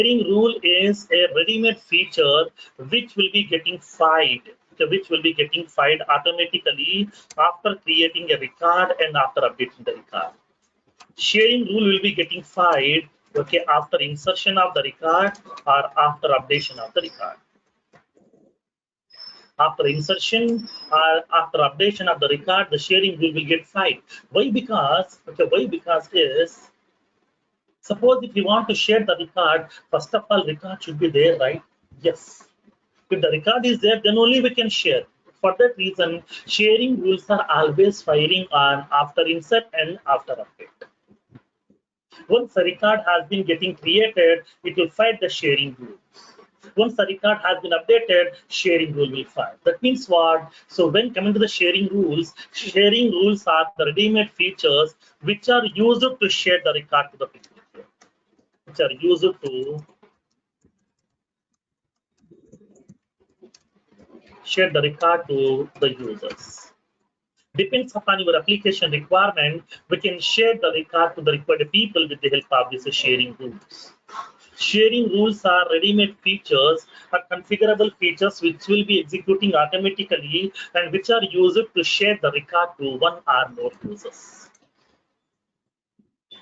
sharing rule is a ready-made feature which will be getting fired, automatically after creating a record and after updating the record. Sharing rule will be getting fired, okay, after insertion of the record or after updation of the record. After insertion or after updation of the record, the sharing rule will get fired. Why? Because is, suppose if you want to share the record, first of all, record should be there, right? Yes. If the record is there, then only we can share. For that reason, sharing rules are always firing on after insert and after update. Once a record has been getting created, it will fire the sharing rule. Once the record has been updated, sharing rule will fire. That means what? So when coming to the sharing rules are the ready-made features which are used to share the record to the people. Which are used to share the record to the users. Depends upon your application requirement, we can share the record to the required people with the help of these sharing rules. Sharing rules are ready-made features or configurable features which will be executing automatically and which are used to share the record to one or more users.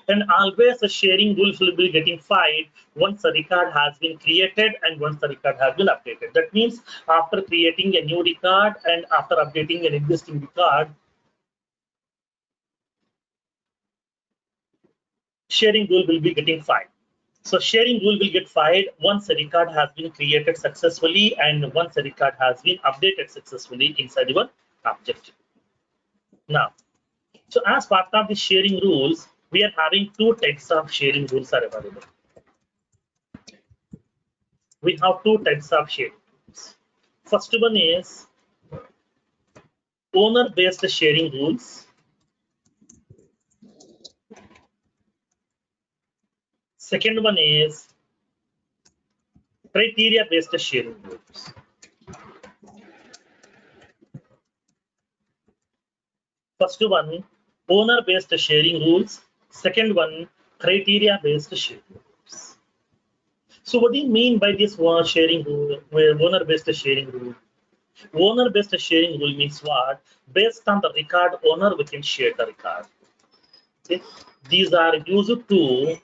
And always a sharing rule will be getting fired once the record has been created and once the record has been updated. That means after creating a new record and after updating an existing record, sharing rule will be getting fired. So sharing rule will get fired once a record has been created successfully and once a record has been updated successfully inside your object. Now, so as part of the sharing rules, we are having two types of sharing rules are available. We have two types of sharing rules. First one is owner-based sharing rules. Second one is criteria-based sharing rules. First one, owner-based sharing rules. Second one, criteria-based sharing rules. So what do you mean by this sharing rule, owner-based sharing rule? Owner-based sharing rule means what? Based on the record owner, we can share the record. Okay? These are used to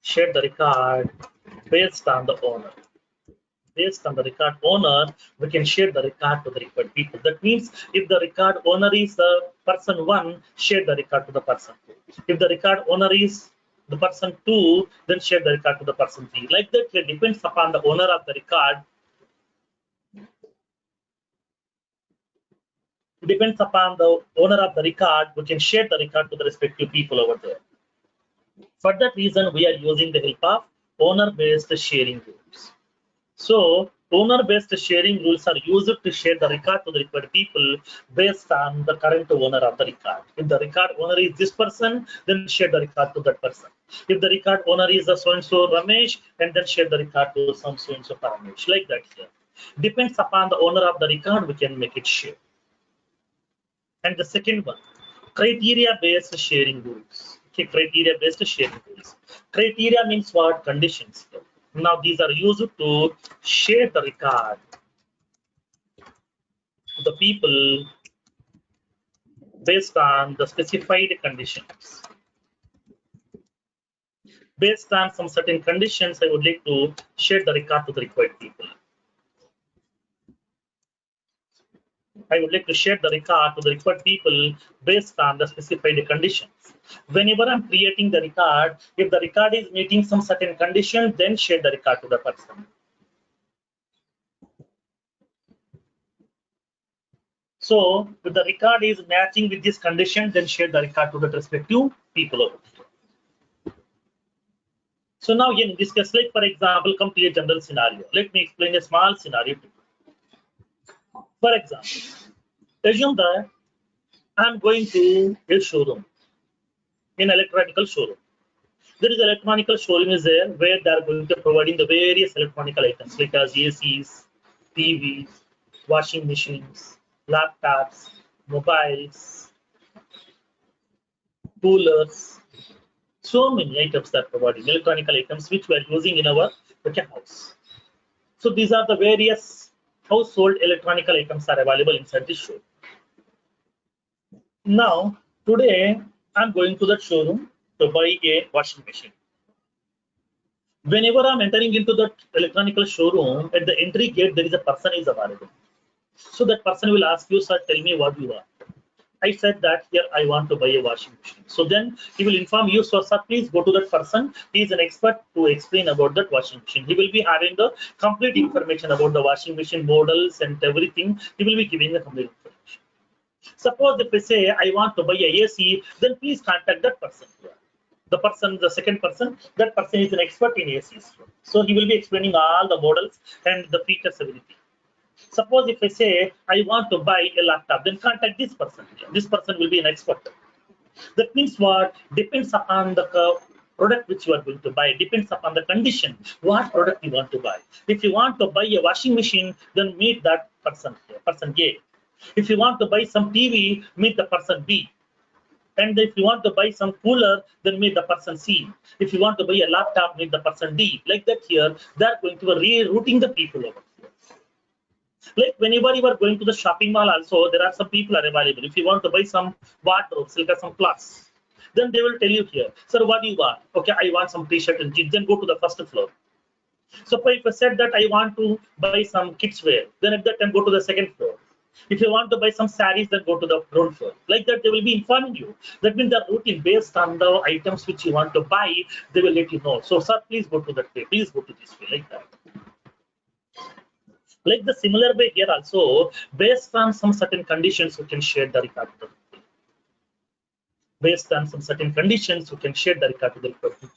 share the record based on the owner. Based on the record owner, we can share the record to the required people. That means if the record owner is the person 1, share the record to the person 2. If the record owner is the person 2, then share the record to the person 3. Like that, it depends upon the owner of the record. Depends upon the owner of the record, we can share the record to the respective people over there. For that reason, we are using the help of owner-based sharing rules. So owner-based sharing rules are used to share the record to the required people based on the current owner of the record. If the record owner is this person, then share the record to that person. If the record owner is a so-and-so Ramesh, and then share the record to some so-and-so Ramesh, like that here. Depends upon the owner of the record, we can make it share. And the second one, criteria-based sharing rules. Okay, criteria-based sharing rules. Criteria means what? Conditions. Now these are used to share the record to the people based on the specified conditions. Based on some certain conditions, I would like to share the record to the required people. I would like to share the record to the required people based on the specified conditions. Whenever I'm creating the record, if the record is meeting some certain condition, then share the record to the person. So if the record is matching with this condition, then share the record to the respective people over here. So now in this case, like for example, come to a general scenario. Let me explain a small scenario to you. For example, assume that I'm going to a showroom, in electronical showroom. There is electronical showroom is there where they are going to providing the various electronical items like as ACs, TVs, washing machines, laptops, mobiles, coolers. So many items that providing electronic items which we are using in our house. So these are the various household electronic items are available inside this show. Now today I'm going to the showroom to buy a washing machine. Whenever I'm entering into the electronic showroom, at the entry gate there is a person is available. So that person will ask you, sir, tell me what you want. I said that here I want to buy a washing machine. So then he will inform you, so sir, please go to that person. He is an expert to explain about that washing machine. He will be having the complete information about the washing machine models and everything. He will be giving the complete information. Suppose if I say I want to buy a AC, then please contact that person. The person, the second person, that person is an expert in ACs. So he will be explaining all the models and the features, everything. Suppose if I say I want to buy a laptop, then contact this person. This person will be an expert. That means what? Depends upon the product which you are going to buy. Depends upon the condition. What product you want to buy. If you want to buy a washing machine, then meet that person, person A. If you want to buy some TV, meet the person B. And if you want to buy some cooler, then meet the person C. If you want to buy a laptop, meet the person D. Like that here, they're going to be rerouting the people over here. Like whenever you are going to the shopping mall also, there are some people are available. If you want to buy some wardrobes, like some clothes, then they will tell you here, sir, what do you want? Okay, I want some t-shirt and jeans. Then go to the first floor. So if I said that I want to buy some kids wear, then at that time go to the second floor. If you want to buy some sarees, then go to the ground floor. Like that, they will be informing you. That means the routing based on the items which you want to buy, they will let you know. So, sir, please go to that way. Please go to this way, like that. Like the similar way here also, based on some certain conditions, you can share the record. Based on some certain conditions, you can share the record to the person.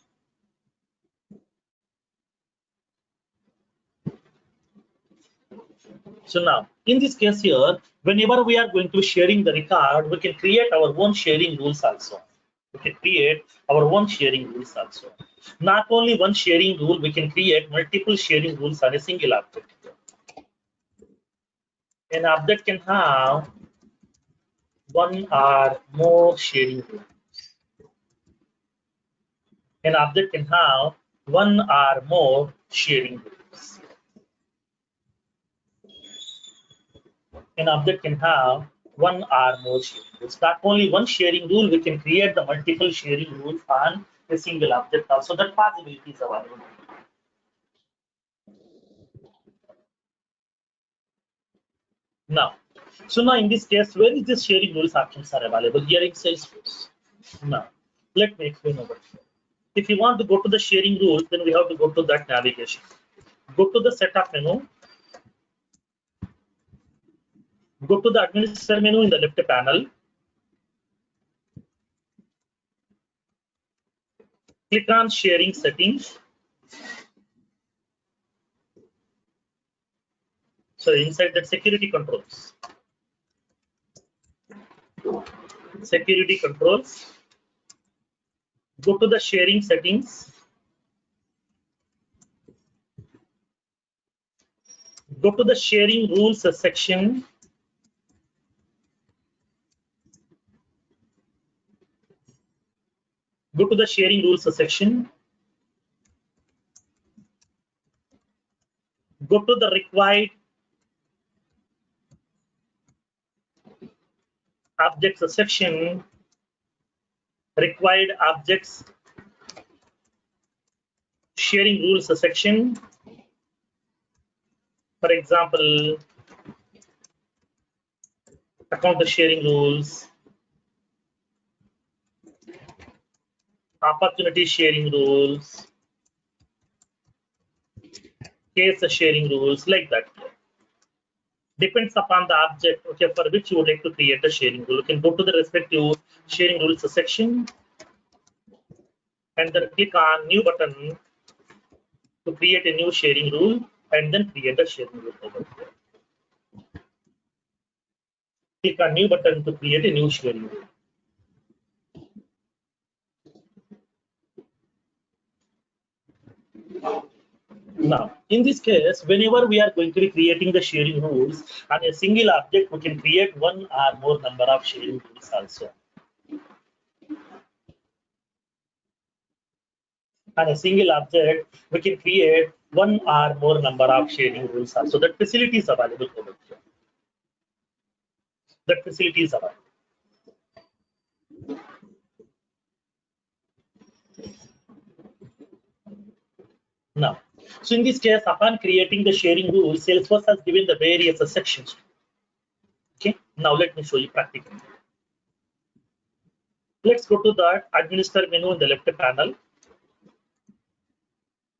So now, in this case here, whenever we are going to be sharing the record, we can create our own sharing rules also. We can create our own sharing rules also. Not only one sharing rule, we can create multiple sharing rules on a single object. An object can have one or more sharing rules. An object can have one or more sharing rules. An object can have one or more sharing rules. Not only one sharing rule, we can create the multiple sharing rules on a single object also. That possibility is available. Now, so now in this case, where is this sharing rules options are available? Here in Salesforce. Now, let me explain over here. If you want to go to the sharing rules, then we have to go to that navigation. Go to the setup menu. Go to the administrator menu in the left panel. Click on sharing settings. So inside that security controls. Security controls. Go to the sharing settings. Go to the sharing rules section. Go to the sharing rules section. Go to the required objects section. Required objects sharing rules section. For example, account sharing rules, opportunity sharing rules, case sharing rules, like that. Depends upon the object, okay, for which you would like to create a sharing rule. You can go to the respective sharing rules section and then click on new button to create a new sharing rule and then create a sharing rule over here. Click on new button to create a new sharing rule. Now, in this case, whenever we are going to be creating the sharing rules on a single object, we can create one or more number of sharing rules also. and a single object, we can create one or more number of sharing rules also. That facility is available over here. That facility is available. Now, so in this case, upon creating the sharing rule, Salesforce has given the various sections. Okay, now let me show you practically. Let's go to the administer menu in the left panel.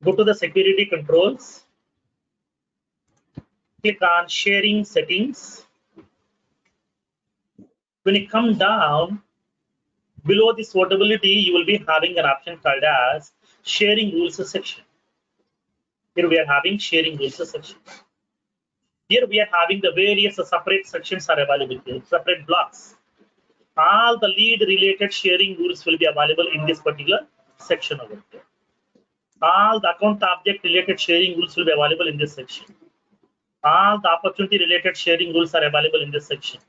Go to the security controls. Click on sharing settings. When you come down, below this portability, you will be having an option called as sharing rules section. Here we are having sharing rules section. Here we are having the various separate sections are available here, separate blocks. All the lead related sharing rules will be available in this particular section over here. All the account object related sharing rules will be available in this section. All the opportunity related sharing rules are available in this section.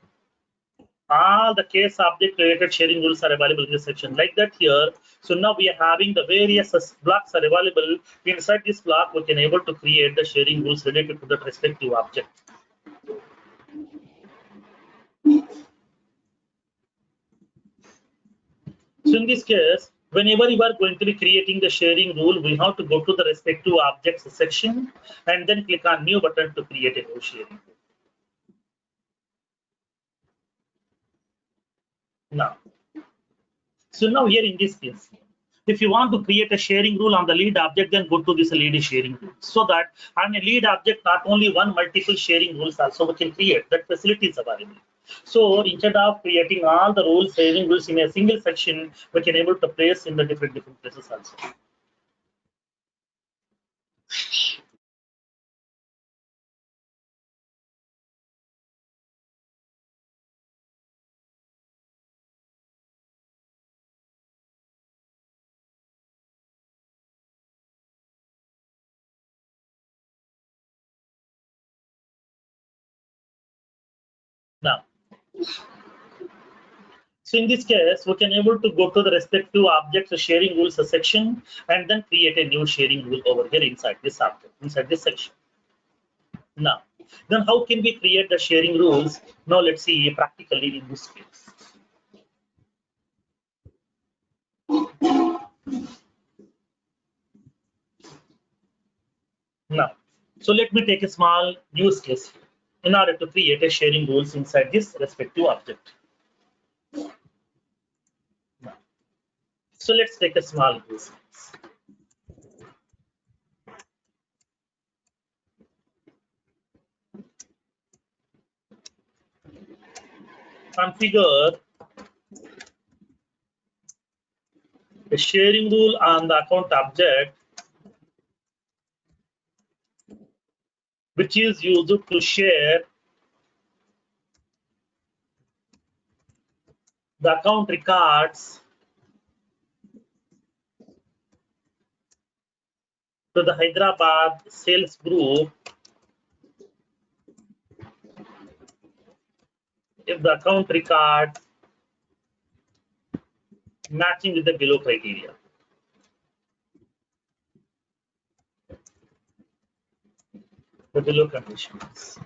All the case object related sharing rules are available in this section, like that here. So now we are having the various blocks are available. Inside this block, we can able to create the sharing rules related to that respective object. So in this case, whenever you are going to be creating the sharing rule, we have to go to the respective objects section and then click on new button to create a new sharing rule. Now, so now here in this case, if you want to create a sharing rule on the lead object, then go to this lead sharing rule. So that on a lead object, not only one multiple sharing rules also we can create. That facility is available. So instead of creating all the rules, sharing rules in a single section, we can able to place in the different places also. Now, so in this case, we can able to go to the respective objects sharing rules section and then create a new sharing rule over here inside this object, inside this section. Now, then how can we create the sharing rules? Now let's see practically in this case. Now, so let me take a small use case in order to create a sharing rules inside this respective object. Now, so let's take a small use case. Configure a sharing rule on the account object which is used to share the account records to the Hyderabad sales group if the account record matching with the below criteria. The below conditions.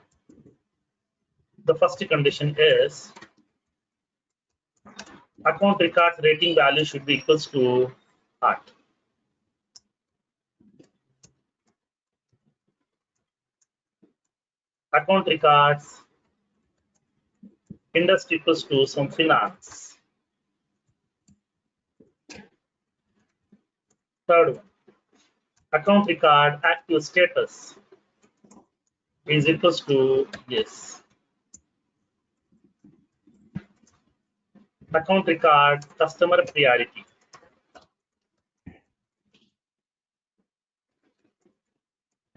The first condition is account records rating value should be equals to heart. Account records industry equals to some finance. Third one, account record active status is equals to yes. Account record customer priority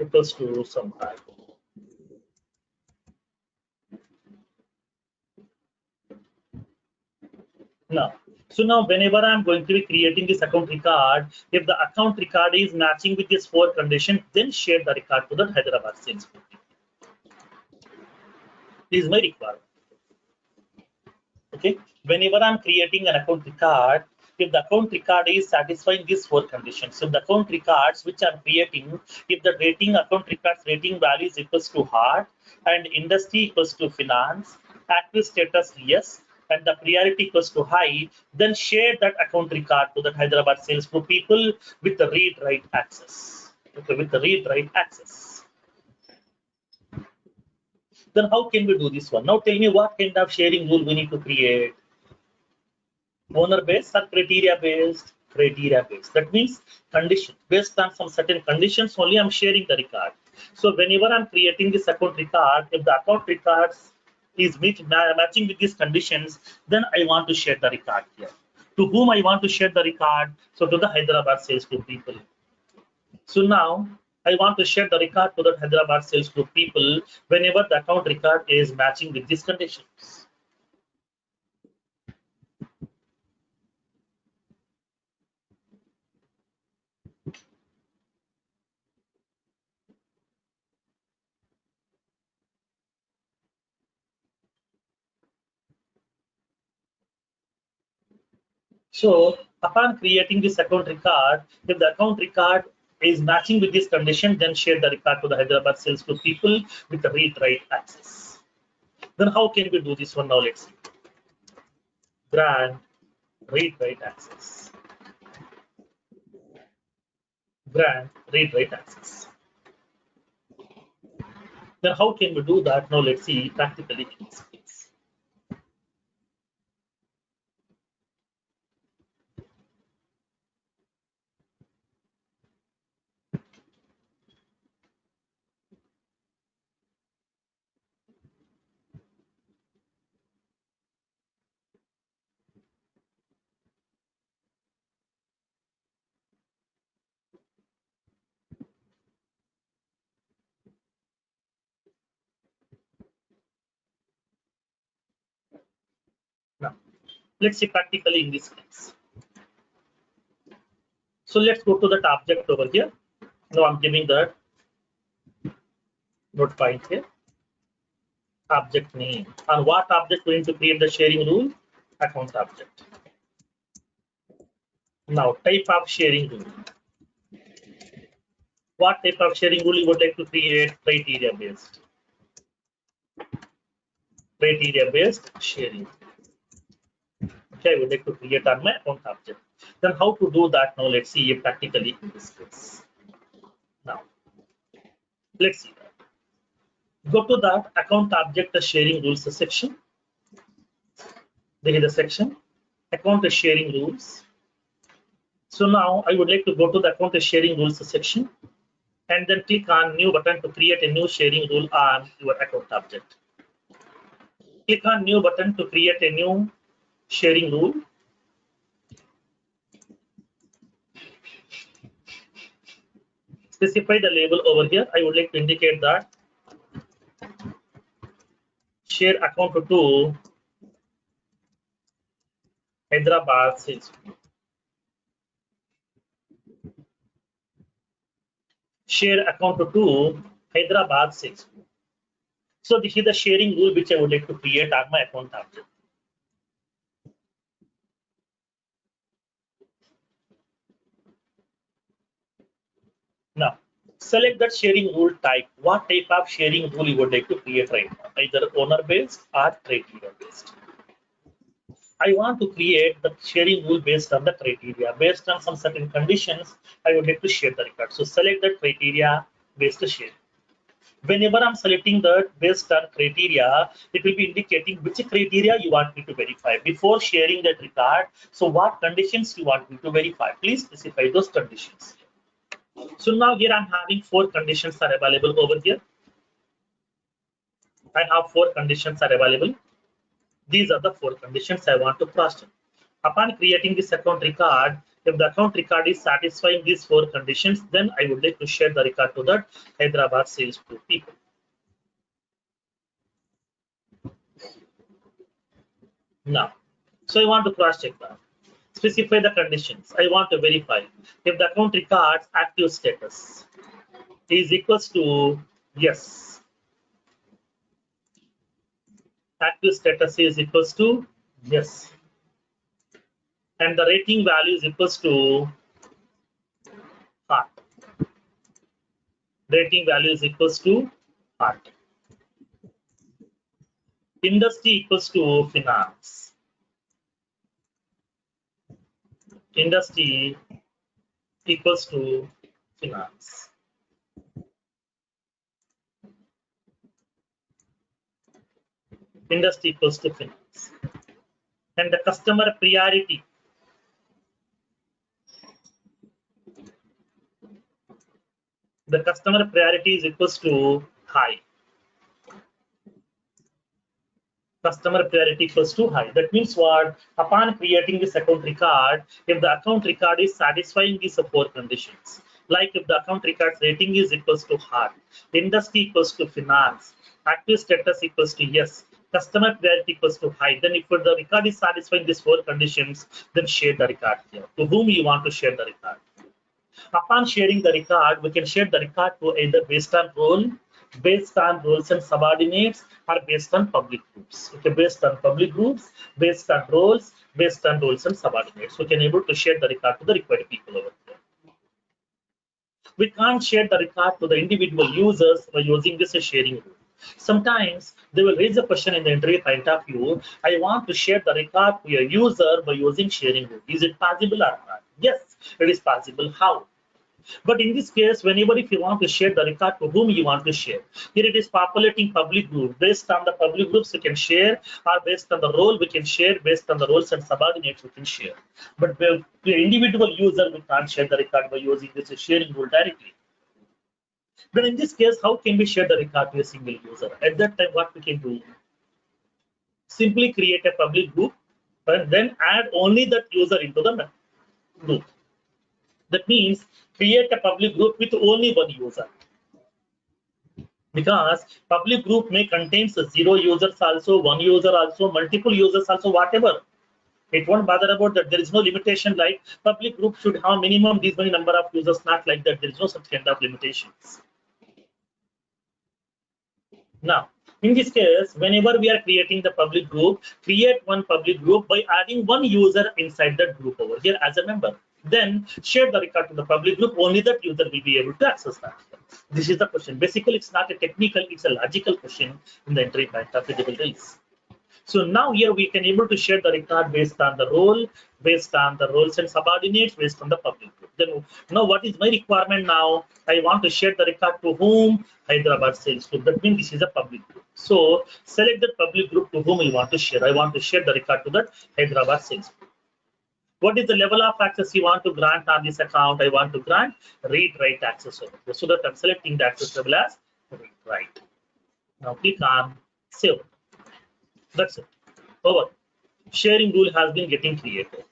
equals to some high. Now, so now whenever I'm going to be creating this account record, if the account record is matching with this 4 condition, then share the record to the Hyderabad sales group. This is my requirement. Okay, whenever I'm creating an account record, if the account record is satisfying these 4 conditions. So the account records which I'm creating, if the rating account records rating value is equals to hard and industry equals to finance, active status yes, and the priority equals to high, then share that account record to the Hyderabad sales group people with the read-write access. Okay, with the read-write access. Then how can we do this one? Now tell me what kind of sharing rule we need to create. Owner based or criteria based? Criteria based. That means condition. Based on some certain conditions only I'm sharing the record. So whenever I'm creating this account record, if the account records is matching with these conditions, then I want to share the record here. To whom I want to share the record? So to the Hyderabad sales group people. So now I want to share the record to the Hyderabad sales group people whenever the account record is matching with these conditions. So upon creating this account record, if the account record is matching with this condition, then share the record to the Hyderabad sales group people with the read-write access. Then how can we do this one now? Let's see. Grant read-write access. Grant read-write access. Then how can we do that? Now let's see practically in this case. Now, let's see practically in this case. So let's go to that object over here. Now I'm giving that note point here. Object name. And what object we need to create the sharing rule? Account object. Now type of sharing rule. What type of sharing rule you would like to create? Criteria based. Criteria based sharing. Okay, I would like to create on my account object. Then how to do that now? Let's see practically in this case. Now, let's see that. Go to that account object sharing rules section. There is a section account sharing rules. So now I would like to go to the account sharing rules section and then click on new button to create a new sharing rule on your account object. Click on new button to create a new sharing rule. Specify the label over here. I would like to indicate that share account to Hyderabad sales. Share account to Hyderabad sales. So this is the sharing rule which I would like to create on my account object. Now, select that sharing rule type. What type of sharing rule you would like to create right now? Either owner based or criteria based. I want to create the sharing rule based on the criteria. Based on some certain conditions, I would like to share the record. So select the criteria based share. Whenever I'm selecting that based on criteria, it will be indicating which criteria you want me to verify before sharing that record. So what conditions you want me to verify? Please specify those conditions. So now here I'm having 4 conditions are available over here. I have 4 conditions are available. These are the 4 conditions I want to cross check. Upon creating this account record, if the account record is satisfying these 4 conditions, then I would like to share the record to the Hyderabad sales group people. Now, so I want to cross check that. Specify the conditions. I want to verify if the account records active status is equals to yes. Active status is equals to yes. and the rating value is equals to heart. Rating value is equals to heart. Industry equals to finance. Industry equals to finance. Industry equals to finance. And the customer priority. The customer priority is equals to high. Customer priority equals to high. That means what? Upon creating this account record, if the account record is satisfying these four conditions, like if the account record's rating is equals to hard, industry equals to finance, active status equals to yes, customer priority equals to high, then if the record is satisfying these four conditions, then share the record here. To whom you want to share the record? Upon sharing the record, we can share the record to either based on role, based on roles and subordinates, or based on public groups. Okay, based on public groups, based on roles, based on roles and subordinates. We can able to share the record to the required people over there. We can't share the record to the individual users by using this sharing rule. Sometimes they will raise a question in the interview point of view. I want to share the record to a user by using sharing rule. Is it possible or not? Yes, it is possible. How? But in this case, whenever if you want to share the record to whom you want to share, here it is populating public group. Based on the public groups you can share, or based on the role we can share, based on the roles and subordinates we can share. But the individual user we can't share the record by using this sharing rule directly. Then in this case, how can we share the record to a single user? At that time, what we can do? Simply create a public group and then add only that user into the group. That means create a public group with only one user. Because public group may contain 0 users also, 1 user also, multiple users also, whatever. It won't bother about that. There is no limitation like public group should have minimum this many number of users, not like that. There is no such kind of limitations. Now, in this case, whenever we are creating the public group, create one public group by adding one user inside that group over here as a member. Then share the record to the public group, only that user will be able to access that. This is the question. Basically, it's not a technical, it's a logical question in the entry point of the release. So now here we can able to share the record based on the role, based on the roles and subordinates, based on the public group. Then now what is my requirement now? I want to share the record to whom? Hyderabad sales group. That means this is a public group. So select the public group to whom I want to share. I want to share the record to that Hyderabad sales group. What is the level of access you want to grant on this account? I want to grant read-write access over here. So that I'm selecting the access level as read-write. Now click on save. That's it. Over. Sharing rule has been getting created.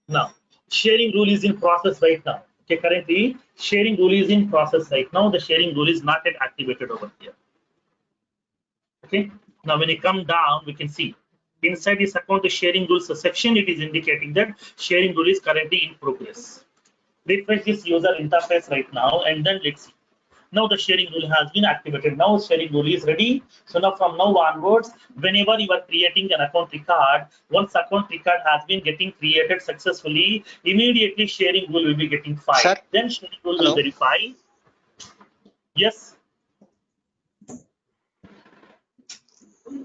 Now, sharing rule is in process right now. Okay, currently sharing rule is in process right now. The sharing rule is not yet activated over here. Okay. Now, when you come down, we can see inside this account the sharing rules section. It is indicating that sharing rule is currently in progress. Refresh this user interface right now, and then let's see. Now the sharing rule has been activated. Now sharing rule is ready. So now from now onwards, whenever you are creating an account record, once account record has been getting created successfully, immediately sharing rule will be getting filed. Sir? Then sharing rule Hello? will verify. Yes.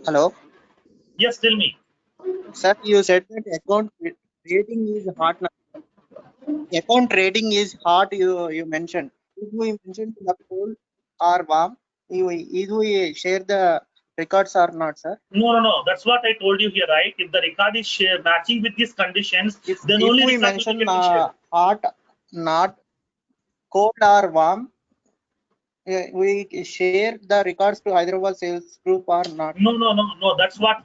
Hello? Yes, tell me. Sir, you said that account rating is hot now. Account rating is hot, you mentioned. If we mention the cold or warm, if we share the records or not, sir? No. That's what I told you here, right? If the record is matching with these conditions, then If only we record mention will get shared. hot, not cold or warm, we share the records to Hyderabad sales group or not? No. That's what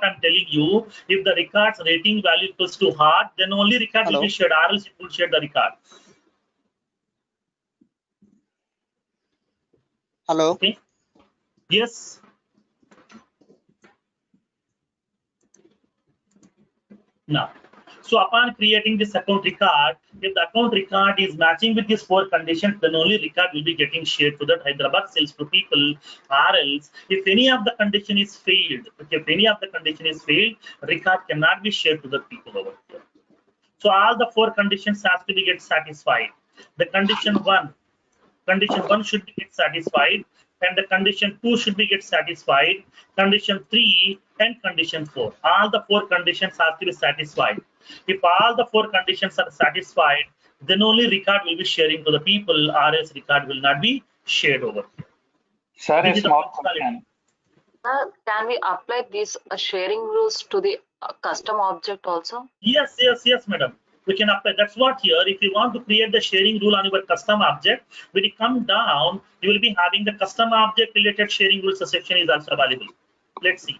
I'm telling you. If the record's rating value equals to hard, then only record will be shared, or else it will share the record. Hello? Okay. Yes. Now, So upon creating this account record, if the account record is matching with these 4 conditions, then only record will be getting shared to that Hyderabad sales to people. Or else, if any of the condition is failed, record cannot be shared to the people over here. So all the 4 conditions have to be get satisfied. The condition one should be get satisfied, and the condition 2 should be get satisfied, condition 3 and condition 4. All the 4 conditions have to be satisfied. If all the 4 conditions are satisfied, then only record will be sharing to the people, or else record will not be shared over here. Sir, This a is the small functionality. question. Can we apply these sharing rules to the custom object also? Yes, madam. We can apply. That's what here. If you want to create the sharing rule on your custom object, when you come down, you will be having the custom object related sharing rules section is also available. Let's see.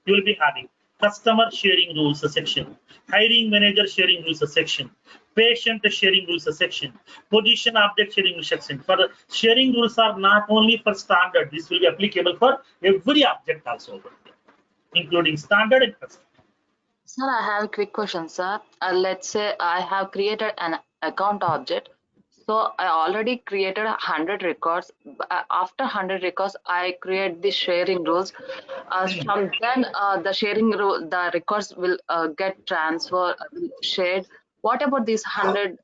You will be having customer sharing rules section, hiring manager sharing rules section, patient sharing rules section, position object sharing rules section. For the sharing rules are not only for standard. This will be applicable for every object also over here, including standard and custom. Sir, I have a quick question, sir. Let's say I have created an account object. So I already created 100 records. After 100 records, I create the sharing rules. From then, the sharing rule, the records will get transferred, shared. What about these 100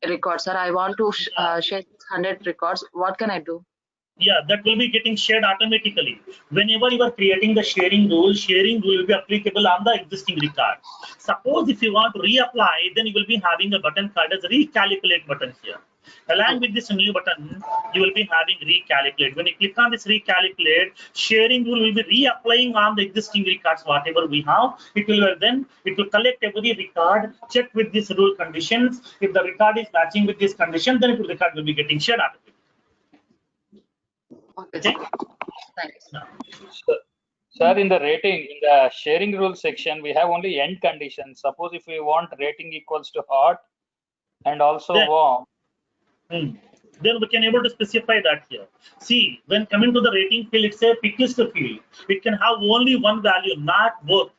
records, sir? I want to share 100 records. What can I do? Yeah, that will be getting shared automatically. Whenever you are creating the sharing rule will be applicable on the existing record. Suppose if you want to reapply, then you will be having a button called as recalculate button here. Along with this new button, you will be having recalculate. When you click on this recalculate, sharing rule will be reapplying on the existing records, whatever we have. It will collect every record, check with these rule conditions. If the record is matching with this condition, then the record will be getting shared automatically. Okay. Thanks. Sir, in the sharing rule section, we have only end conditions. Suppose if we want rating equals to hot and also warm. Then we can able to specify that here. See, when coming to the rating field, it's a pick list field. It can have only one value, not both.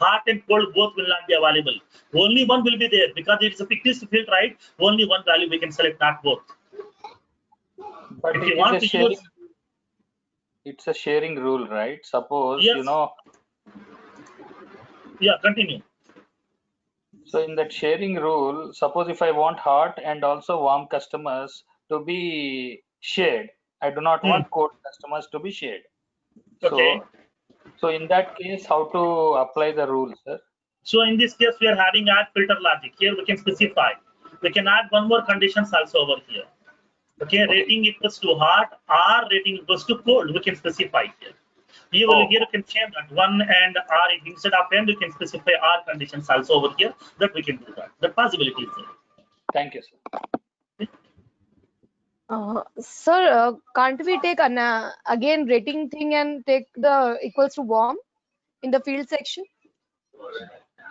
Hot and cold both will not be available. Only one will be there because it's a pick list field, right? Only one value we can select, not both. But if you want to use, it's a sharing rule, right? Suppose, yes. Yeah, continue. So in that sharing rule, suppose if I want hot and also warm customers to be shared, I do not want cold customers to be shared. Okay. So in that case, how to apply the rule, sir? So in this case, we are having add filter logic. Here we can specify. We can add one more conditions also over here. Okay, rating equals to hot or rating equals to cold. We can specify here. Here you can change that one and R instead of and you can specify R conditions also over here that we can do that. The possibility is there. Thank you, sir. Sir, can't we take again rating thing and take the equals to warm in the field section?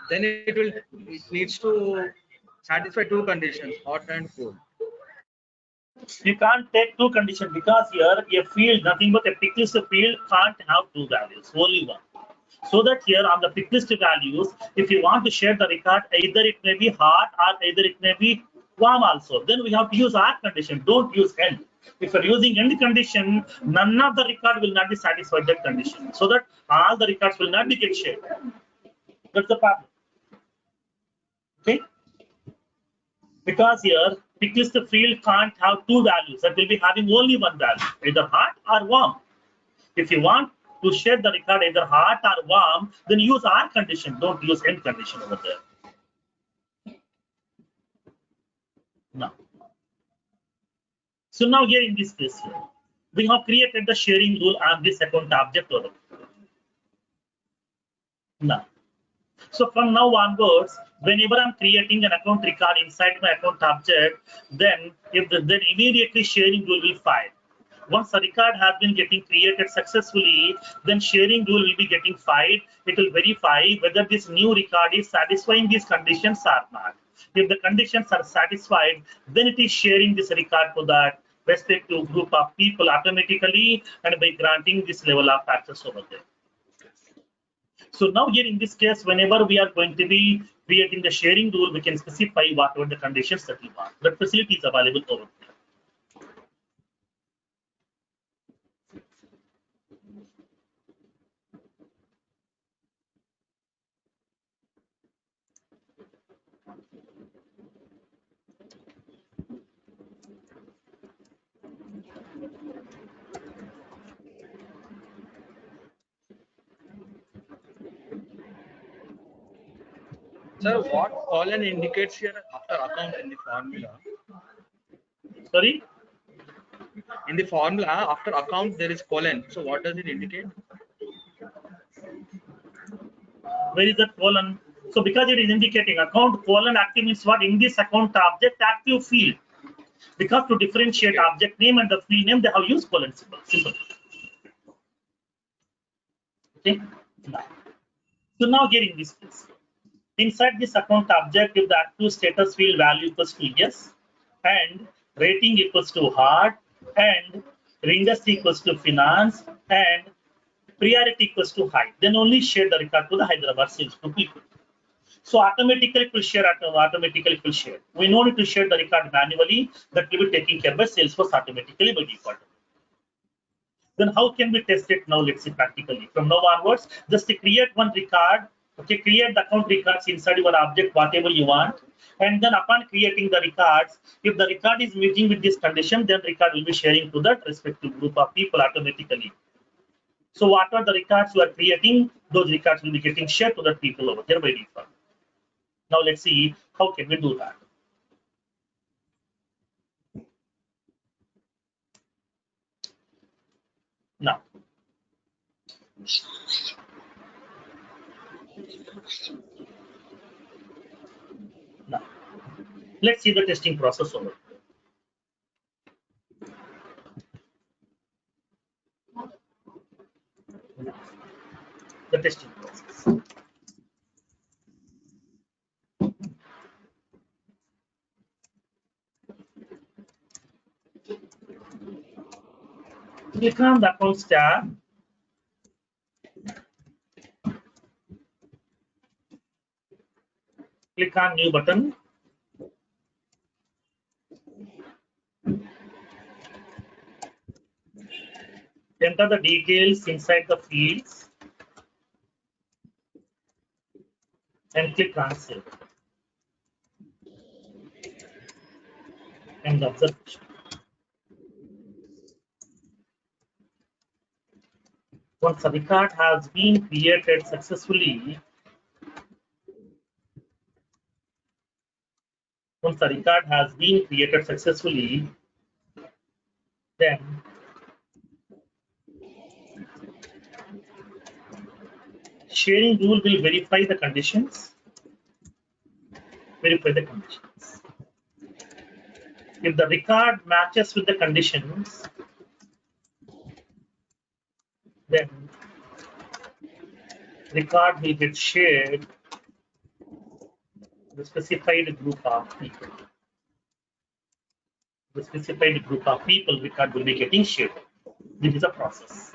Then it needs to satisfy 2 conditions, hot and cold. You can't take 2 conditions because here a field, nothing but a pick list field can't have 2 values, only one. So that here on the pick list values, if you want to share the record, either it may be hot or either it may be warm also. Then we have to use R condition, don't use end. If you're using end condition, none of the record will not be satisfied that condition. So that all the records will not be get shared. That's the problem. Okay? Because here pick list field can't have 2 values. That will be having only one value, either hot or warm. If you want to share the record either hot or warm, then use R condition. Don't use end condition over there. Now, so now here in this case here, we have created the sharing rule on this account object over here. Now, so from now onwards, whenever I'm creating an account record inside my account object, then immediately sharing rule will fire. Once a record has been getting created successfully, then sharing rule will be getting fired. It will verify whether this new record is satisfying these conditions or not. If the conditions are satisfied, then it is sharing this record to that respective group of people automatically and by granting this level of access over there. So now here in this case, whenever we are going to be creating the sharing rule, we can specify whatever the conditions that we want. That facility is available over there. Sir, what colon indicates here after account in the formula? Sorry, In the formula, after account, there is colon. So what does it indicate? where is that colon? So because it is indicating account colon active means what? In this account object active field. Because to differentiate Okay. object name and the field name, they have used colon symbol. Simple. Okay. Now. So now here in this case, inside this account object, if the active status field value equals to yes, and rating equals to hard, and industry equals to finance, and priority equals to high, then only share the record to the Hyderabad sales group people. So automatically it will share, automatically it will share. We no need to share the record manually, that will be taken care by Salesforce automatically by default. Then how can we test it now? Let's see practically. From now onwards, just to create one record, okay, create the account records inside your object, whatever you want. And then upon creating the records, if the record is meeting with this condition, then record will be sharing to that respective group of people automatically. So what are the records you are creating? Those records will be getting shared to the people over there by default. Now let's see how can we do that. Now, let's see the testing process over. The testing process. Click on the Accounts tab. Click on New button. Enter the details inside the fields and click on Save. And observation. Once a record has been created successfully, then sharing rule will verify the conditions. If the record matches with the conditions, then record will get shared to the specified group of people. The specified group of people record will be getting shared. This is a process.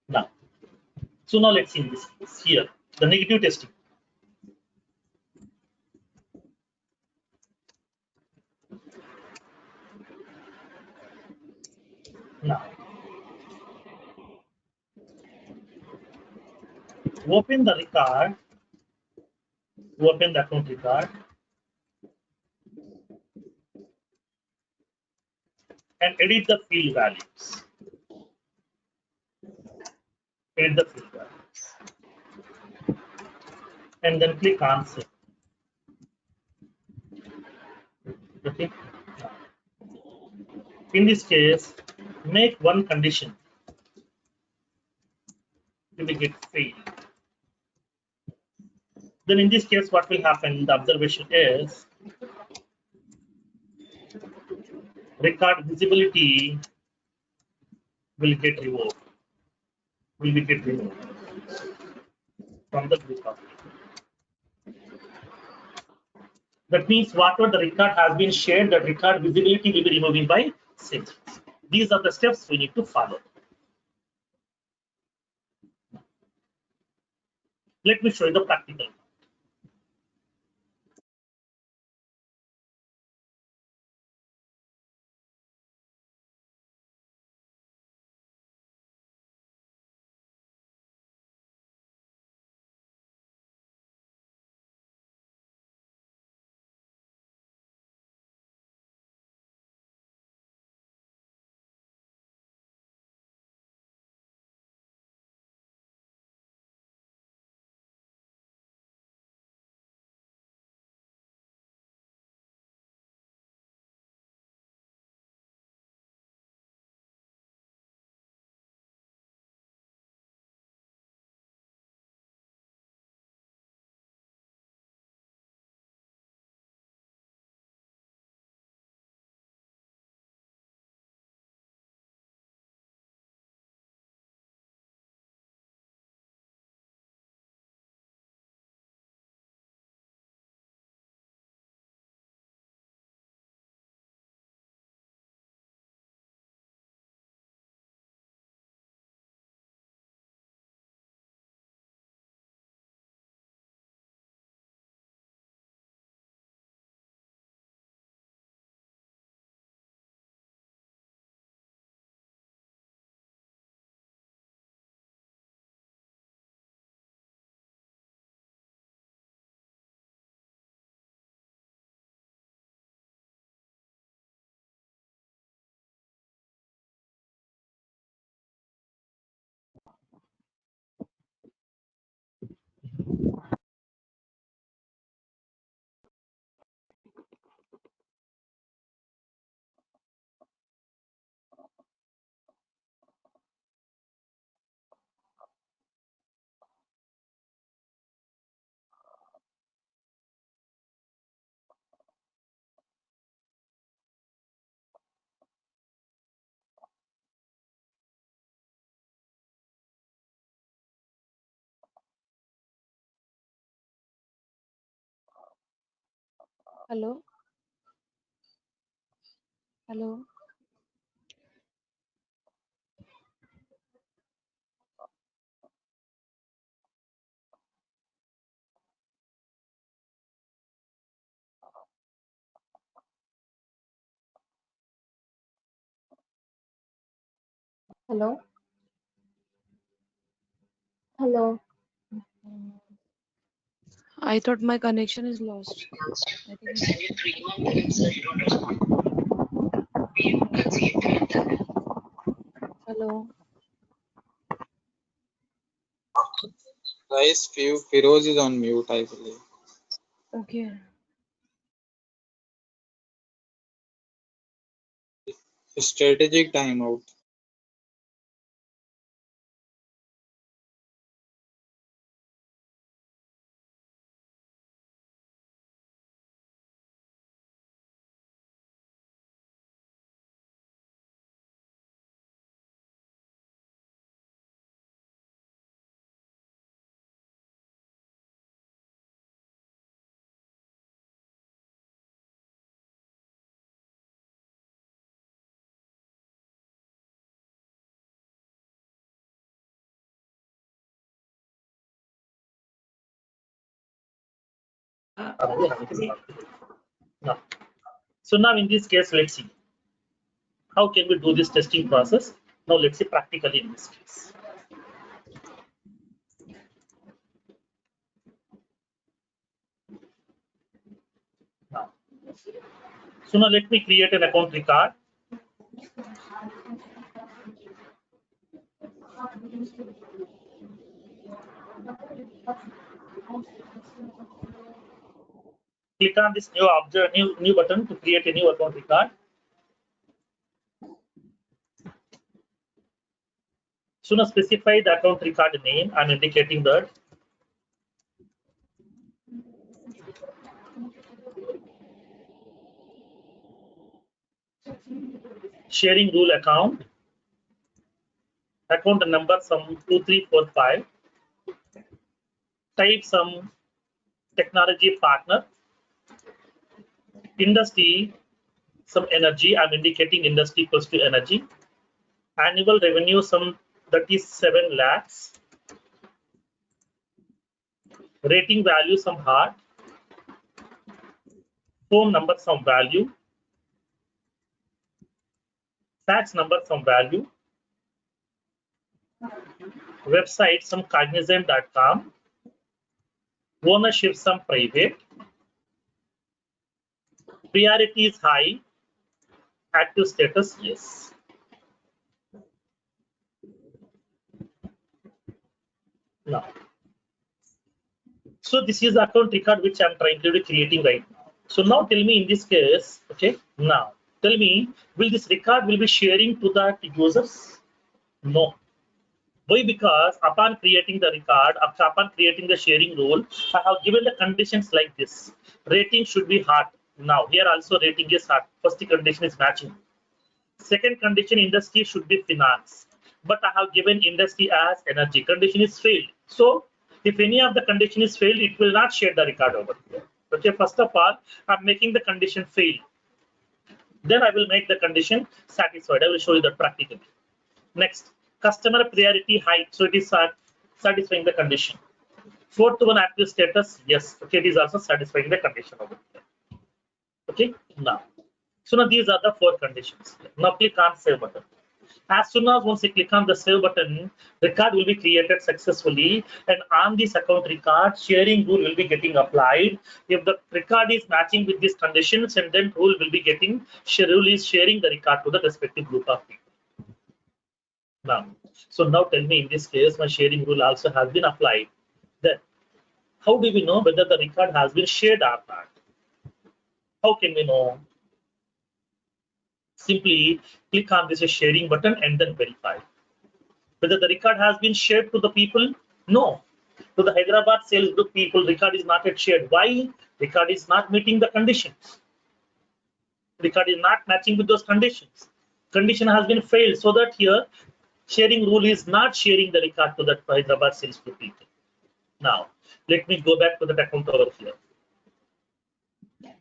Now, so now let's see in this case here the negative testing. Now, open the record, open the account record, and edit the field values. Edit the field values. And then click on Save. Okay. In this case, make one condition to get failed. Then in this case, what will happen? The observation is record visibility will get removed. From the group of people. That means whatever the record has been shared, that record visibility will be removed by Salesforce. These are the steps we need to follow. Let me show you the practical. Hello? Hello? Hello? Hello? I thought my connection is lost. I think hello? Guys, Firoz is on mute, I believe. Okay. Strategic timeout. No. So now in this case, let's see how can we do this testing process. Now let's see practically in this case. Now, so now let me create an account record. Click on this new object, new button to create a new account record. So now specify the account record name. I'm indicating that. Sharing rule account. Account number some 2345. Type some technology partner. Industry some energy. I'm indicating industry equals to energy. Annual revenue some 37 lakhs. rating value some heart, phone number some value, fax number some value, website some cognizant.com, ownership some private, priority is high, active status yes. Now, so this is the account record which I'm trying to be creating right now. So now tell me in this case, okay, now tell me, will this record will be sharing to the users? No. Why? Because upon creating the record, upon creating the sharing rule, I have given the conditions like this. Rating should be hard. Now here also rating is hard. First condition is matching. Second condition, industry should be finance. But I have given industry as energy. Condition is failed. So if any of the condition is failed, it will not share the record over here. Okay, first of all, I'm making the condition fail. Then I will make the condition satisfied. I will show you that practically. Next, customer priority high. So it is satisfying the condition. Fourth one, active status. Yes. Okay, it is also satisfying the condition over here. Okay, now. So now these are the 4 conditions. Now click on save button. As soon as once you click on the save button, record will be created successfully, and on this account record, sharing rule will be getting applied. If the record is matching with these conditions, and then rule will be getting, rule is sharing the record to the respective group of people. Now, so now tell me, in this case, my sharing rule also has been applied. Then, how do we know whether the record has been shared or not? How can we know? Simply click on this sharing button and then verify. Whether the record has been shared to the people? No. To the Hyderabad sales group people, record is not yet shared. Why? Record is not meeting the conditions. Record is not matching with those conditions. Condition has been failed, so that here sharing rule is not sharing the record to the Hyderabad sales group people. Now, let me go back to the account over here.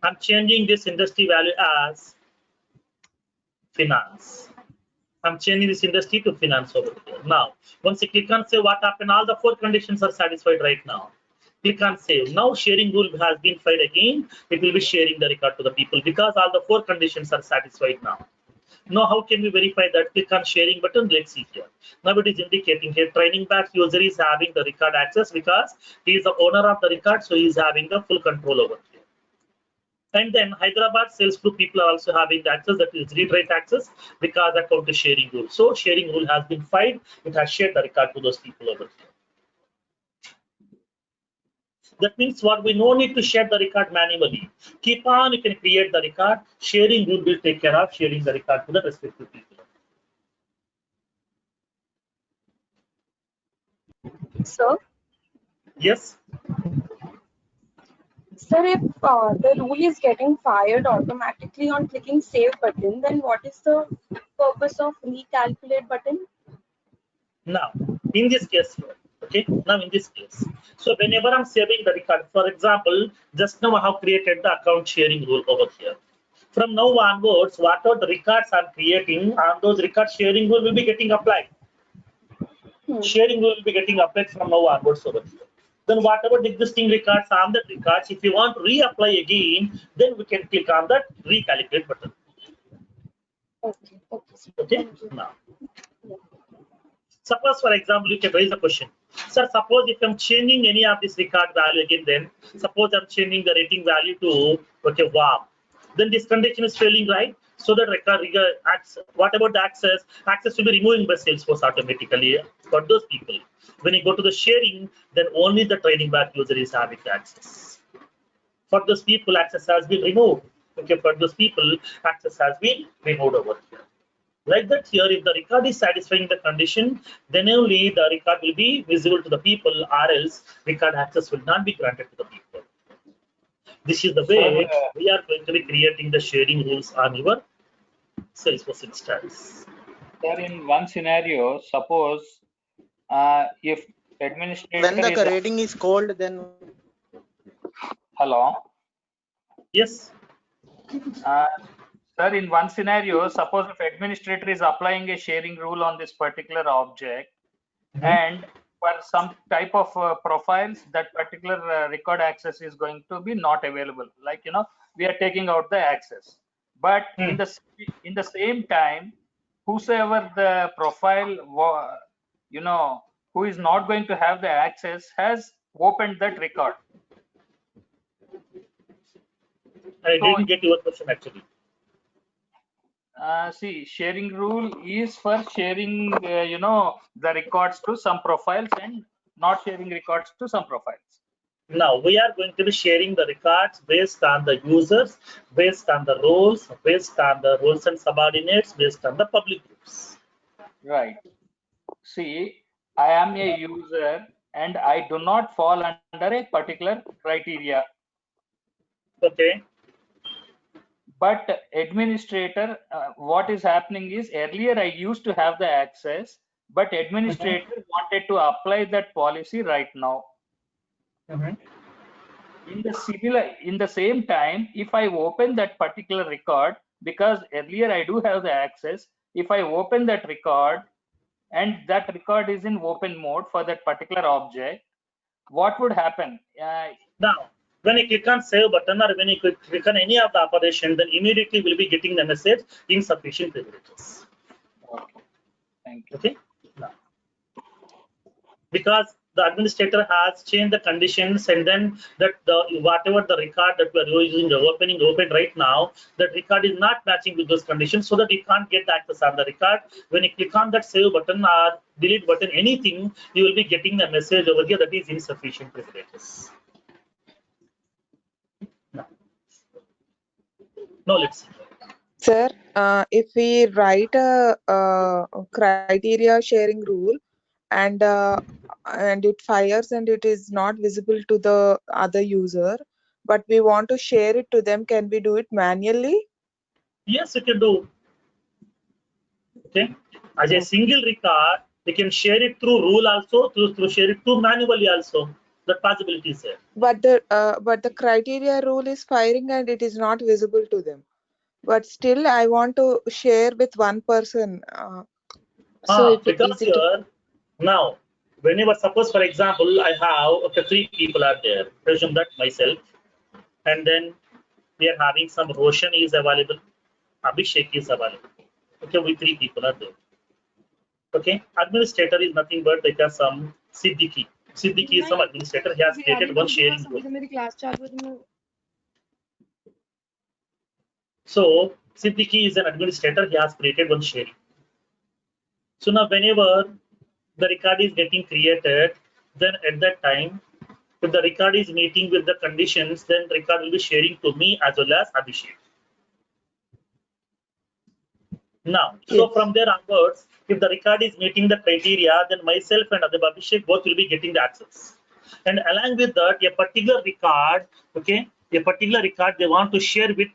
I'm changing this industry value as finance. I'm changing this industry to finance over here. Now, once you click on save, what happened? All the 4 conditions are satisfied right now. Click on save. Now sharing rule has been filed again. It will be sharing the record to the people because all the 4 conditions are satisfied now. Now, how can we verify that? Click on sharing button. Let's see here. Now it is indicating here training batch user is having the record access because he is the owner of the record, so he is having the full control over here. And then Hyderabad sales group people are also having the access, that is read-write access, because account is sharing rule. So sharing rule has been filed. It has shared the record to those people over here. That means what, we no need to share the record manually. Keep on, you can create the record. Sharing rule will take care of sharing the record to the respective people. Sir, Yes. sir, if the rule is getting fired automatically on clicking save button, then what is the purpose of recalculate button? Now, in this case here, okay, now in this case, so whenever I'm saving the record, for example, just now I have created the account sharing rule over here. From now onwards, whatever the records I'm creating, on those record sharing rule will be getting applied. Sharing rule will be getting applied from now onwards over here. Then whatever the existing records on that records, if you want to reapply again, then we can click on that recalculate button. Okay. Okay, now. Suppose, for example, you can raise a question. Sir, suppose if I'm changing any of this record value again, then suppose I'm changing the rating value to, okay, wow. Then this condition is failing, right? So that record, what about the access? Access will be removing by Salesforce automatically for those people. When you go to the sharing, then only the training back user is having the access. For those people, access has been removed. Okay, for those people, access has been removed over here. Like that here, if the record is satisfying the condition, then only the record will be visible to the people, or else record access will not be granted to the people. This is the way we are going to be creating the sharing rules on your Salesforce instance. Sir, in one scenario, suppose if administrator When the rating is cold, then hello. Yes. Sir, in one scenario, suppose if administrator is applying a sharing rule on this particular object, and for some type of profiles, that particular record access is going to be not available. Like, we are taking out the access. But in the same time, whosoever the profile, who is not going to have the access has opened that record. I So, didn't get your question actually. see, sharing rule is for sharing, the records to some profiles and not sharing records to some profiles. Now we are going to be sharing the records based on the users, based on the roles, based on the roles and subordinates, based on the public groups. Right. See, I am a user and I do not fall under a particular criteria. Okay. But administrator, what is happening is, earlier I used to have the access, but administrator wanted to apply that policy right now. In the same time, if I open that particular record, because earlier I do have the access, if I open that record and that record is in open mode for that particular object, what would happen? Now, when you click on save button or when you click on any of the operation, then immediately we'll be getting the message insufficient privileges. Okay. Thank you. Okay. Now, because the administrator has changed the conditions, and then that whatever the record that we are using the open right now, that record is not matching with those conditions, so that you can't get access on the record. When you click on that save button or delete button, anything, you will be getting a message over here that is insufficient privileges. Now let's see. Sir, if we write a criteria sharing rule and it fires and it is not visible to the other user, but we want to share it to them, can we do it manually? Yes, you can do. Okay. As a single record, you can share it through rule also, through share it through manually also. That possibility is there. But the criteria rule is firing and it is not visible to them. But still, I want to share with one person. Because here, now, whenever, suppose for example, I have 3 people are there. Presume that myself, and then we are having some Roshan is available, Abhishek is available. Okay, we 3 people are there. Okay, administrator is nothing but like some Siddiqui. Siddiqui is some administrator. He has created one sharing group. So Siddiqui is an administrator. He has created one sharing. So now whenever the record is getting created, then at that time, if the record is meeting with the conditions, then the record will be sharing to me as well as Abhishek. Now, so from there onwards, if the record is meeting the criteria, then myself and Abhishek both will be getting the access. And along with that, a particular record, okay, a particular record they want to share with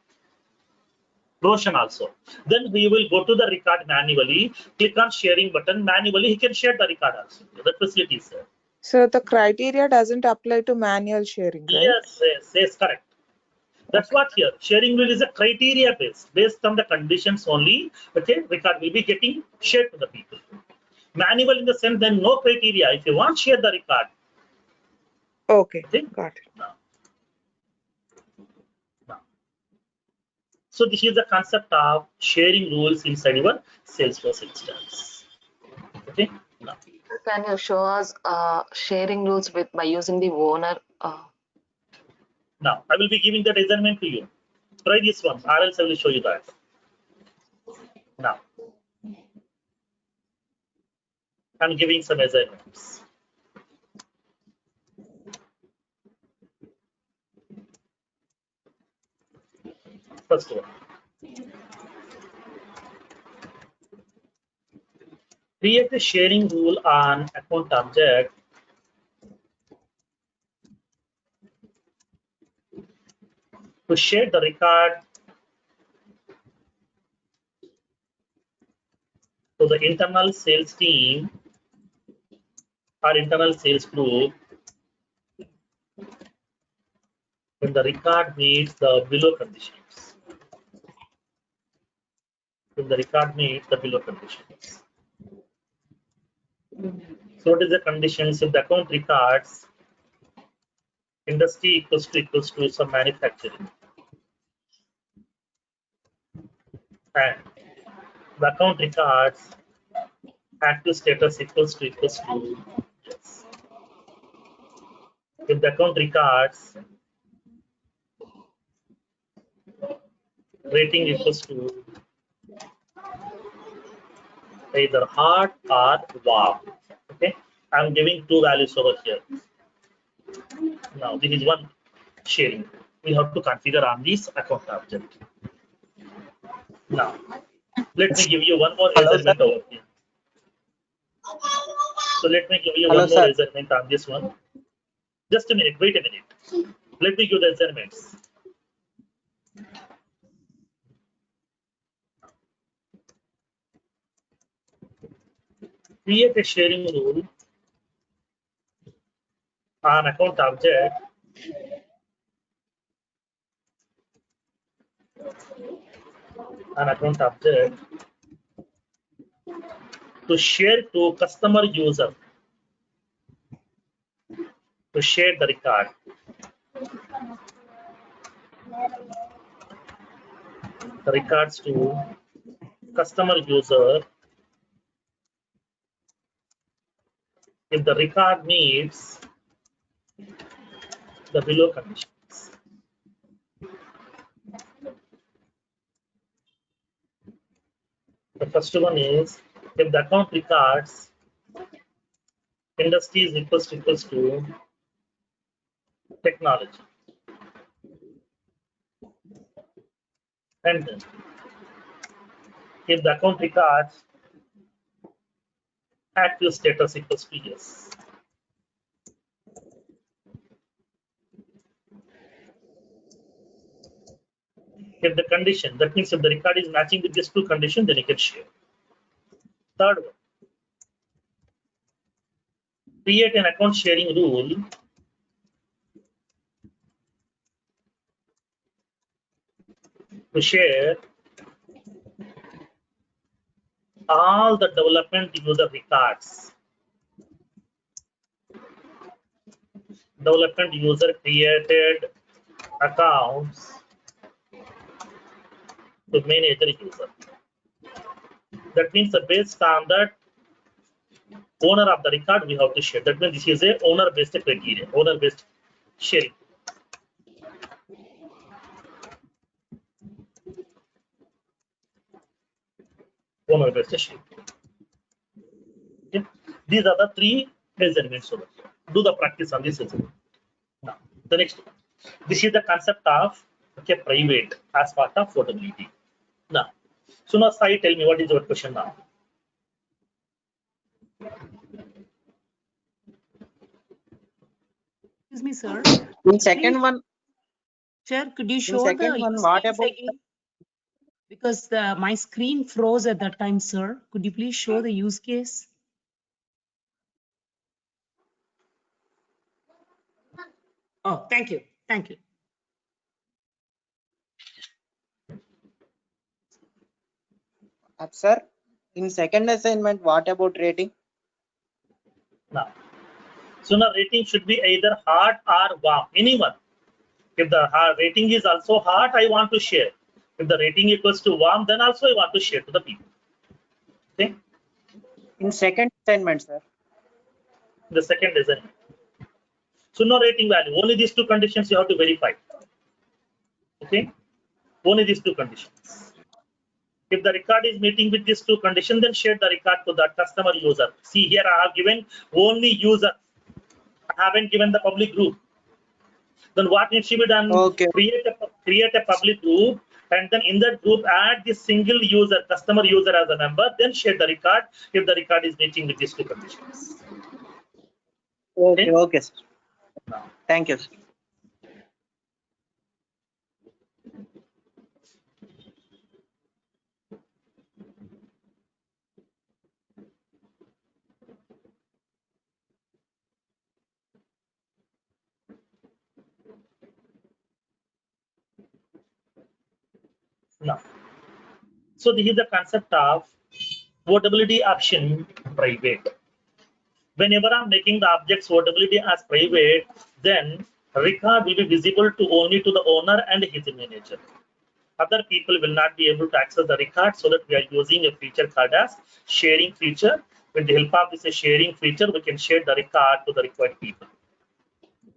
Roshan also. Then we will go to the record manually, click on sharing button, manually he can share the record also. That facility is there. So the criteria doesn't apply to manual sharing, right? Yes, correct. That's what here. Sharing rule is a criteria based on the conditions only. Okay, record will be getting shared to the people. Manual in the sense, then no criteria. If you want, share the record. Okay, got it. Now. So this is the concept of sharing rules inside your Salesforce instance. Okay. Now. Can you show us sharing rules by using the owner? Now I will be giving that assignment to you. Try this one, or else I will show you that. Now I'm giving some assignments. First one. Create a sharing rule on account object to share the record to the internal sales team or internal sales group when the record meets the below conditions. When the record meets the below conditions. So what is the conditions if the account records industry equals to some manufacturing, and the account records active status equals to yes. If the account records rating equals to either hard or warm. Okay, I'm giving two values over here. Now this is one sharing. We have to configure on this account object. Now let me give you one more Hello, assignment sir. over here. So let me give you Hello, one more sir. assignment on this one. Just a minute, wait a minute. Let me give the assignments. Create a sharing rule on account object to share to customer user to share the record. The records to customer user if the record meets the below conditions. The first one is if the account records industry is equals to technology, and then if the account records active status equals to yes. If the condition, that means if the record is matching with these two conditions, then you can share. Third one, create an account sharing rule to share all the development user records. Development user created accounts to manage the user. That means based on that owner of the record we have to share. That means this is a owner based criteria, owner based sharing. Owner based sharing. Okay. These are the three measurements over here. Do the practice on this measurement. Now the next one. This is the concept of private as part of portability. Now, so now Sai, tell me what is your question now? Excuse me, sir. In second one, Sir, could you in show second the one, use what case about again? Because my screen froze at that time, sir. Could you please show the use case? Oh, thank you. Thank you. sir? In second assignment, what about rating? Now, so now rating should be either hard or warm. Anyone. If the rating is also hard, I want to share. If the rating equals to warm, then also I want to share to the people. Okay. In second assignment, sir. The second assignment. So no rating value. Only these two conditions you have to verify. Okay. Only these two conditions. If the record is meeting with these two conditions, then share the record to the customer user. See here, I have given only user. I haven't given the public group. Then what needs to be done? Okay. Create a public group, and then in that group add the single user, customer user as a member. Then share the record if the record is meeting with these two conditions. Okay. Okay, sir. Thank you, sir. Now, so this is the concept of portability option private. Whenever I'm making the object sortability as private, then record will be visible to only to the owner and his manager. Other people will not be able to access the record, so that we are using a feature called as sharing feature. With the help of this sharing feature, we can share the record to the required people.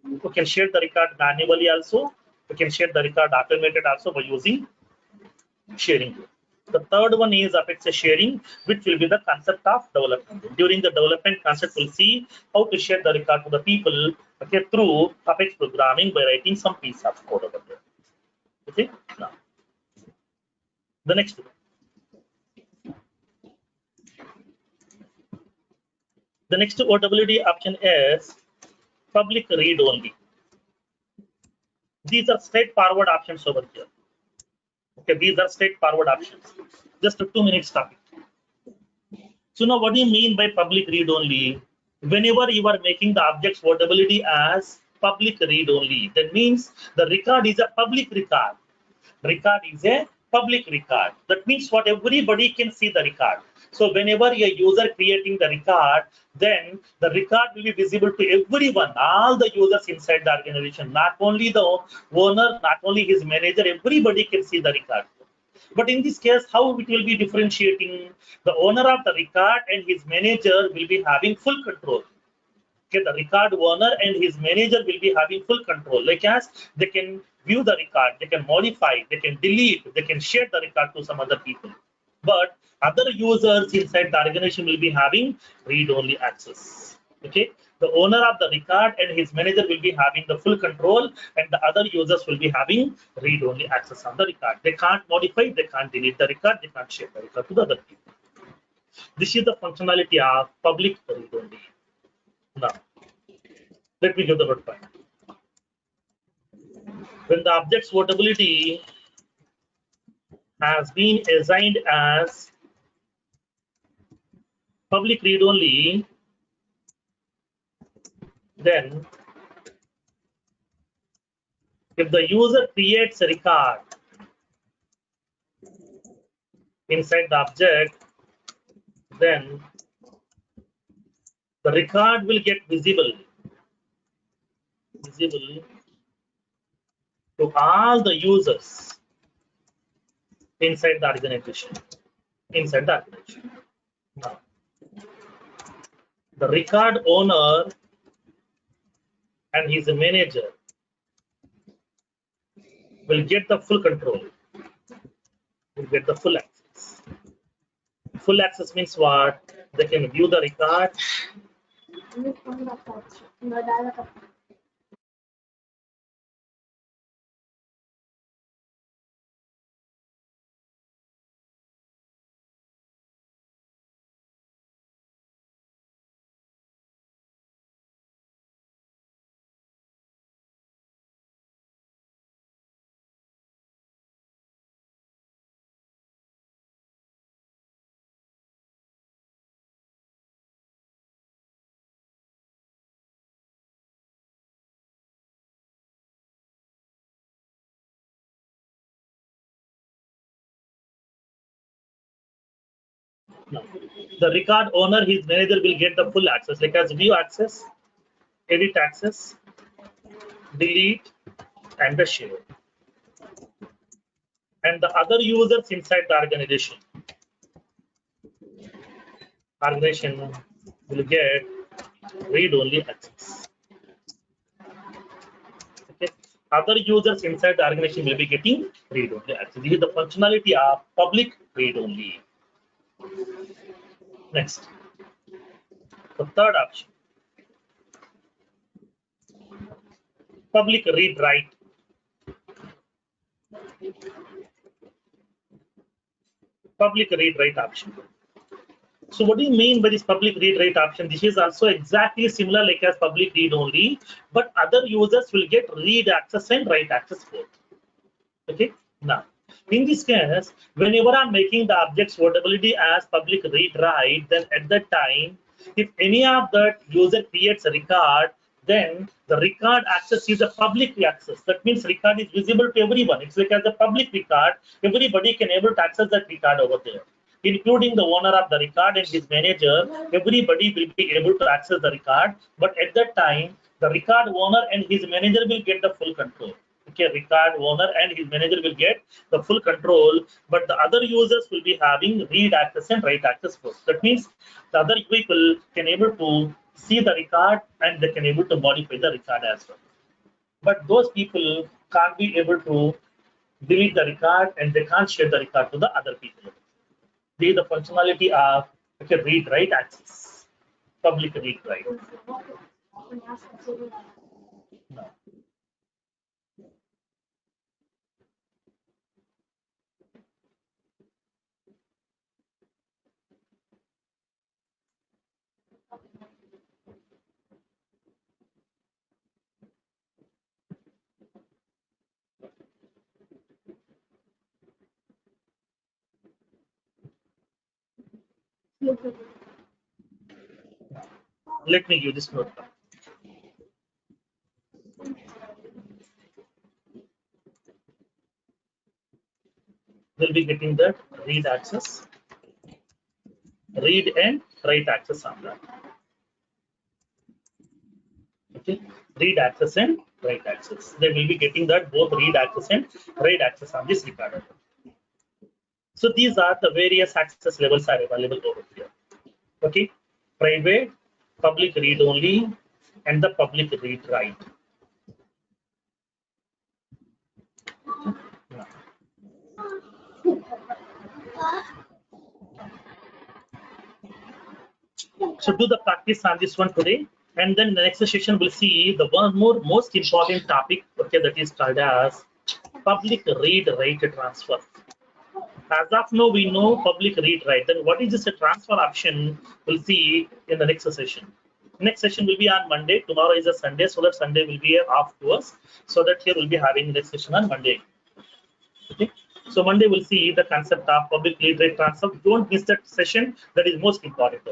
We can share the record manually also. We can share the record automated also by using sharing. The third one is Apex sharing, which will be the concept of development. During the development concept, we'll see how to share the record to the people, okay, through Apex programming by writing some piece of code over there. Okay, now the next one. The next OWD option is public read only. These are straightforward options over here. Okay, these are straightforward options. Just a 2 minutes topic. So now what do you mean by public read only? Whenever you are making the object sortability as public read only, that means the record is a public record. Record is a public record. That means what everybody can see the record. So whenever a user creating the record, then the record will be visible to everyone, all the users inside the organization, not only the owner, not only his manager, everybody can see the record. But in this case, how it will be differentiating? The owner of the record and his manager will be having full control. Okay, the record owner and his manager will be having full control. Like as they can view the record, they can modify, they can delete, they can share the record to some other people. But other users inside the organization will be having read-only access. Okay, the owner of the record and his manager will be having the full control, and the other users will be having read-only access on the record. They can't modify, they can't delete the record, they can't share the record to the other people. This is the functionality of public read-only. Now, let me give the word point. When the object sortability has been assigned as public read only, then if the user creates a record inside the object, then the record will get visible to all the users inside the organization. Now, the record owner and his manager will get the full control, will get the full access. Full access means what? They can view the record. No. The record owner, his manager will get the full access, like as view access, edit access, delete, and the share. And the other users inside the organization will get read-only access. Okay. Other users inside the organization will be getting read-only access. This is the functionality of public read-only. Next, the third option, public read-write. Public read-write option. So what do you mean by this public read-write option? This is also exactly similar like as public read-only, but other users will get read access and write access both. Okay. Now, in this case, whenever I'm making the object sortability as public read-write, then at that time, if any of that user creates a record, then the record access is a public access. That means record is visible to everyone. It's like as a public record, everybody can able to access that record over there. including the owner of the record and his manager. Everybody will be able to access the record, but at that time, the record owner and his manager will get the full control. Okay, record owner and his manager will get the full control, but the other users will be having read access and write access first. That means the other people can able to see the record and they can able to modify the record as well. But those people can't be able to delete the record and they can't share the record to the other people. They the functionality of read write access, public read write. No. Let me give this note. We'll be getting that read access, read and write access on that. Okay, read access and write access. They will be getting that both read access and write access on this recorder. So these are the various access levels are available over here. Okay, private, public read only, and the public read write. So do the practice on this one today, and then the next session we'll see the one more most important topic. Okay, that is called as public read write transfer. As of now, we know public read write. Then what is this a transfer option? We'll see in the next session. Next session will be on Monday. Tomorrow is a Sunday, so that Sunday will be off to us. So that here we'll be having next session on Monday. Okay. So Monday we'll see the concept of public read write transfer. Don't miss that session. That is most important.